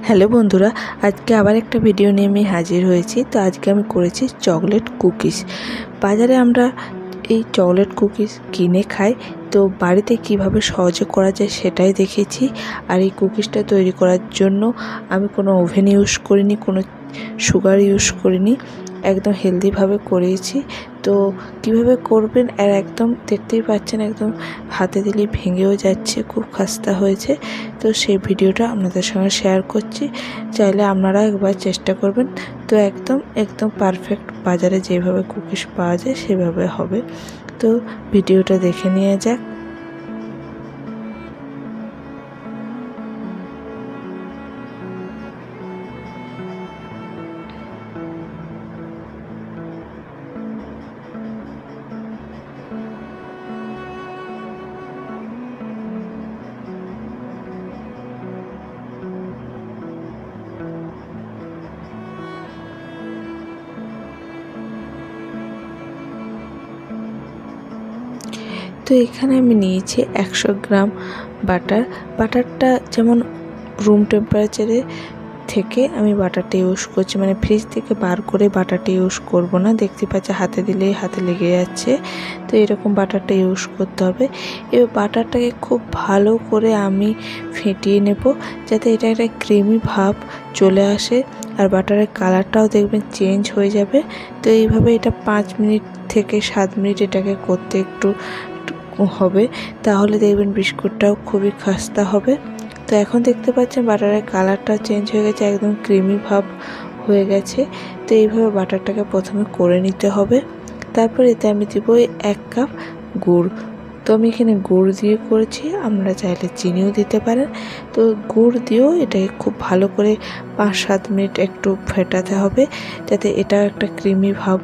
Hello বন্ধুরা, আজকে আবার একটা ভিডিও নিয়ে আমি হাজির হয়েছি। তো আজকে আমি করেছি চকলেট কুকিজ। বাজারে আমরা এই চকলেট কুকিজ কিনে খাই, তো বাড়িতে কিভাবে সহজে করা যায় সেটাই দেখিয়েছি। আর এই কুকিজটা তৈরি করার জন্য আমি কোনো ওভেন ইউজ করিনি, কোনো সুগার ইউজ করিনি, একদম হেলদিভাবে করেছি। তো কিভাবে করবেন, আর একদম দেখতেই পাচ্ছেন একদম হাতে দিলেই ভেঙেও যাচ্ছে, খুব খাস্তা হয়েছে। তো সেই ভিডিওটা আপনাদের সঙ্গে শেয়ার করছি, চাইলে আপনারা একবার চেষ্টা করবেন। তো একদম পারফেক্ট বাজারে যেভাবে কুকিজ পাওয়া যায় সেভাবে হবে। তো ভিডিওটা দেখে নেওয়া যাক। তো এখানে আমি নিয়েছি 100 গ্রাম বাটার। বাটারটা যেমন রুম টেম্পারেচারে থেকে আমি বাটারটা ইউজ করছি, মানে ফ্রিজ থেকে বার করে বাটারটা ইউজ করব না। দেখতে পাচ্ছি হাতে দিলেই হাতে লেগে যাচ্ছে। তো এরকম বাটারটা ইউজ করতে হবে। এবার বাটারটাকে খুব ভালো করে আমি ফেটিয়ে নেব, যাতে এটা একটা ক্রিমি ভাব চলে আসে। আর বাটারের কালারটাও দেখবেন চেঞ্জ হয়ে যাবে। তো এইভাবে এটা 5 মিনিট থেকে 7 মিনিট এটাকে করতে একটু হবে, তাহলে দেখবেন বিস্কুটটাও খুবই খাস্তা হবে। তো এখন দেখতে পাচ্ছেন বাটারের কালারটা চেঞ্জ হয়ে গেছে, একদম ক্রিমি ভাব হয়ে গেছে। তো এইভাবে বাটারটাকে প্রথমে করে নিতে হবে। তারপর এতে আমি দেব 1 কাপ গুড়। তো আমি এখানে গুড় দিয়ে করেছি, আপনারা চাইলে চিনিও দিতে পারেন। তো গুড় দিয়েও এটাকে খুব ভালো করে 5-7 মিনিট একটু ফেটাতে হবে, যাতে এটা একটা ক্রিমি ভাব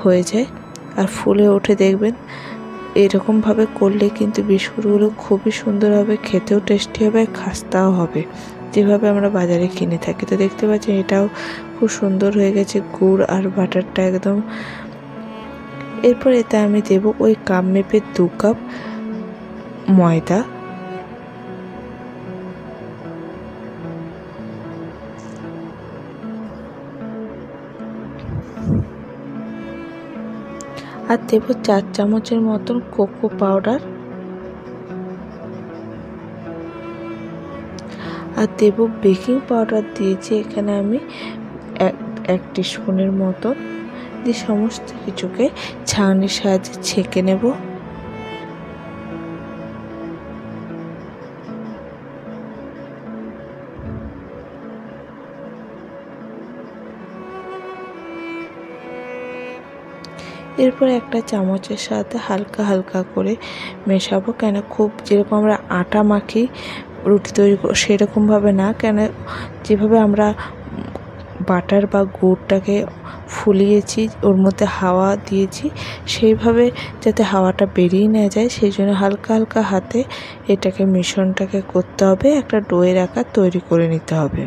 হয়ে যায় আর ফুলে ওঠে। দেখবেন এরকমভাবে করলে কিন্তু বিস্কুটগুলো খুবই সুন্দর হবে, খেতেও টেস্টি হবে, খাস্তাও হবে, যেভাবে আমরা বাজারে কিনে থাকি। তো দেখতে পাচ্ছেন এটাও খুব সুন্দর হয়ে গেছে, গুড় আর বাটারটা একদম। এরপর এতে আমি দেব ওই কাপ মেপে 2 কাপ ময়দা। আর দেব 4 চামচের মতন কোকো পাউডার। আর দেব বেকিং পাউডার দিয়েছি এখানে আমি 1 টিস্পুনের মতন। দিয়ে সমস্ত কিছুকে ছাঁকনির সাহায্যে ছেঁকে নেব। এরপর একটা চামচের সাথে হালকা হালকা করে মেশাবো, কেন খুব যেরকম আমরা আটা মাখি রুটি তৈরি সেরকমভাবে না, কেন যেভাবে আমরা বাটার বা গুড়টাকে ফুলিয়েছি, ওর মধ্যে হাওয়া দিয়েছি, সেইভাবে যাতে হাওয়াটা বেরিয়ে না যায়, সেই জন্য হালকা হালকা হাতে এটাকে মিশ্রণটাকে করতে হবে, একটা ডোয়ের আকার তৈরি করে নিতে হবে।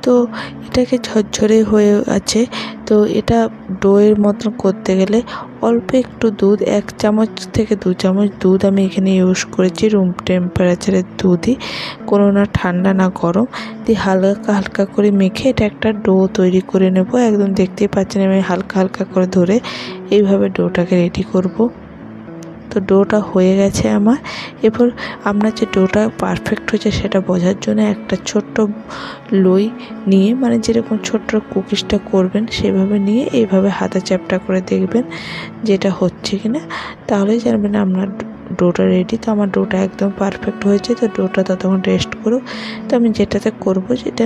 তো এটাকে ঝরঝরে হয়ে আছে। তো এটা ডোয়ের মতন করতে গেলে অল্প একটু দুধ, 1 চামচ থেকে 2 চামচ দুধ আমি এখানে ইউজ করেছি, রুম টেম্পারেচারের দুধই, কোনো না ঠান্ডা না গরম। দিয়ে হালকা হালকা করে মেখে এটা একটা ডো তৈরি করে নেব। একদম দেখতেই পাচ্ছেন আমি হালকা হালকা করে ধরে এইভাবে ডোটাকে রেডি করব। তো ডোটা হয়ে গেছে আমার। এরপর আপনার যে ডোটা পারফেক্ট হয়েছে সেটা বোঝার জন্য একটা ছোট্ট লই নিয়ে, মানে যেরকম ছোট্ট কুকিজটা করবেন সেভাবে নিয়ে এইভাবে হাতে চ্যাপটা করে দেখবেন যেটা হচ্ছে কিনা, তাহলেই জানবেন আপনার ডোটা রেডি। তো আমার ডোটা একদম পারফেক্ট হয়েছে। তো ডোটা ততক্ষণ রেস্ট করুক। তো আমি যেটাতে করব, যেটা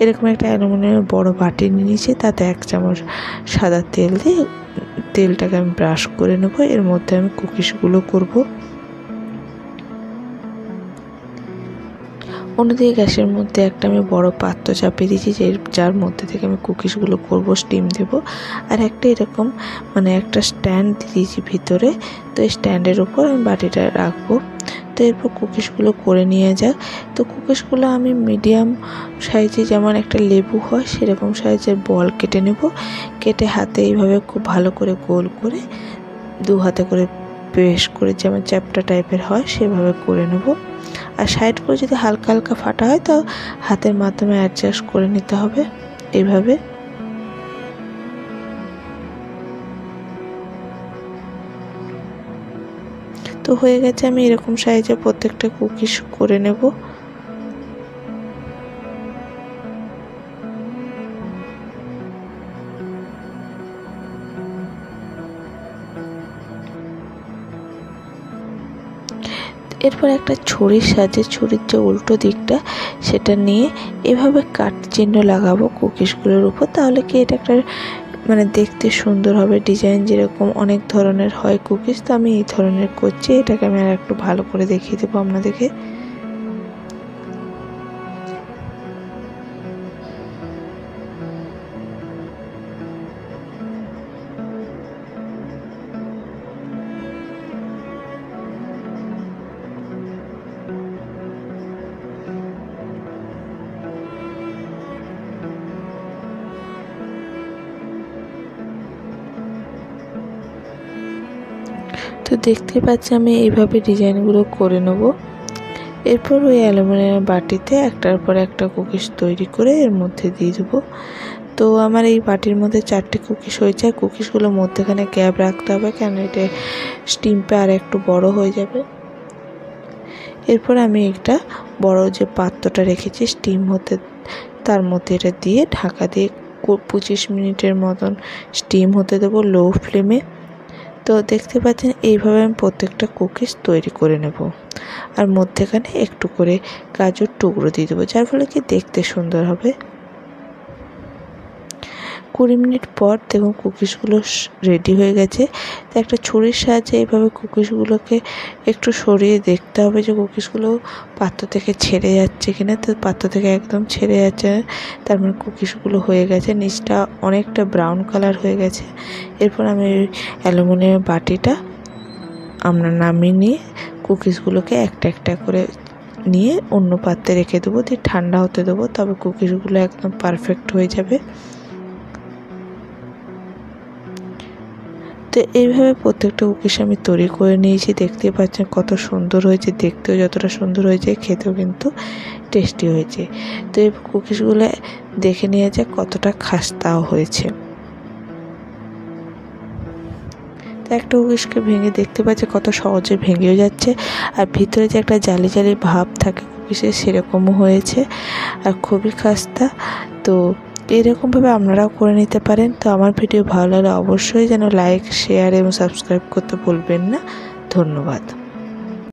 এরকম একটা অ্যালুমিনিয়ামের বড় বাটি নিয়ে নিয়েছি, তাতে 1 চামচ সাদা তেল দিয়ে তেলটাকে আমি ব্রাশ করে নেব। এর মধ্যে আমি কুকিজগুলো করব। অন্যদিকে গ্যাসের মধ্যে একটা আমি বড় পাত্র চাপিয়ে দিয়েছি, যার মধ্যে থেকে আমি কুকিজগুলো করব, স্টিম দেব। আর একটা এরকম মানে একটা স্ট্যান্ড দিয়েছি ভিতরে। তো এই স্ট্যান্ডের উপর আমি বাটিটা রাখবো। তো তো এরপর কুকিজগুলো করে নিয়ে যাক। তো কুকিজগুলো আমি মিডিয়াম সাইজে, যেমন একটা লেবু হয় সেরকম সাইজের বল কেটে নেব। কেটে হাতে এইভাবে খুব ভালো করে গোল করে 2 হাতে করে প্রেস করে, যেমন চ্যাপ্টা টাইপের হয় সেভাবে করে নেব। আর সাইড করে যদি হালকা হালকা ফাটা হয় তো হাতের মাধ্যমে অ্যাডজাস্ট করে নিতে হবে এইভাবে। তো হয়ে গেছে, আমি এরকম সাইজে প্রত্যেকটা কুকিজ করে নেব। এরপর একটা ছুরির সাহায্যে, ছুরির যে উল্টো দিকটা সেটা নিয়ে এভাবে কাট চিহ্ন লাগাবো কুকিজগুলোর উপর। তাহলে কি এটা একটা মানে দেখতে সুন্দর হবে। ডিজাইন যেরকম অনেক ধরনের হয় কুকিজ, তো আমি এই ধরনের করছি। এটাকে আমি আর একটু ভালো করে দেখিয়ে দেবো আপনাদেরকে। তো দেখতে পাচ্ছি আমি এইভাবে ডিজাইনগুলো করে নেব। এরপর ওই অ্যালুমিনিয়াম বাটিতে একটার পর একটা কুকিজ তৈরি করে এর মধ্যে দিয়ে দেবো। তো আমার এই বাটির মধ্যে 4টে কুকিজ হয়েছে। আর কুকিজগুলোর মধ্যেখানে গ্যাপ রাখতে হবে, কেন এটা স্টিমটা আর একটু বড় হয়ে যাবে। এরপর আমি একটা বড় যে পাত্রটা রেখেছি স্টিম হতে, তার মধ্যে এটা দিয়ে ঢাকা দিয়ে 25 মিনিটের মতন স্টিম হতে দেবো লো ফ্লেমে। তো দেখতে পাচ্ছেন এইভাবে আমি প্রত্যেকটা কুকিজ তৈরি করে নেব। আর মধ্যেখানে একটু করে কাজুর টুকরো দিয়ে দেবো, যার ফলে কি দেখতে সুন্দর হবে। 20 মিনিট পর দেখুন কুকিজগুলো রেডি হয়ে গেছে। তো একটা ছুরির সাহায্যে এইভাবে কুকিজগুলোকে একটু সরিয়ে দেখতে হবে যে কুকিজগুলো পাত্র থেকে ছেড়ে যাচ্ছে কিনা। তো পাত্র থেকে একদম ছেড়ে যাচ্ছে, তার মানে কুকিজগুলো হয়ে গেছে। নিচটা অনেকটা ব্রাউন কালার হয়ে গেছে। এরপর আমি অ্যালুমিনিয়াম বাটিটা আমরা নামিয়ে নিয়ে কুকিজগুলোকে একটা একটা করে নিয়ে অন্য পাত্রে রেখে দেবো, দিয়ে ঠান্ডা হতে দেবো। তবে কুকিজগুলো একদম পারফেক্ট হয়ে যাবে। তো এইভাবে প্রত্যেকটা কুকিজ আমি তৈরি করে নিয়েছি। দেখতেই পাচ্ছেন কত সুন্দর হয়েছে, দেখতেও যতটা সুন্দর হয়েছে খেতেও কিন্তু টেস্টি হয়েছে। তো এই কুকিজগুলো দেখে নিয়ে যাক কতটা খাস্তাও হয়েছে। তো একটা কুকিজকে ভেঙে দেখতে পাচ্ছি কত সহজে ভেঙেও যাচ্ছে, আর ভিতরে যে একটা জালি জালি ভাব থাকে কুকিজের সেরকমও হয়েছে, আর খুবই খাস্তা। তো এরকমভাবে আপনারাও করে নিতে পারেন। তো আমার ভিডিও ভালো লাগলে অবশ্যই যেন লাইক, শেয়ার এবং সাবস্ক্রাইব করতে ভুলবেন না। ধন্যবাদ।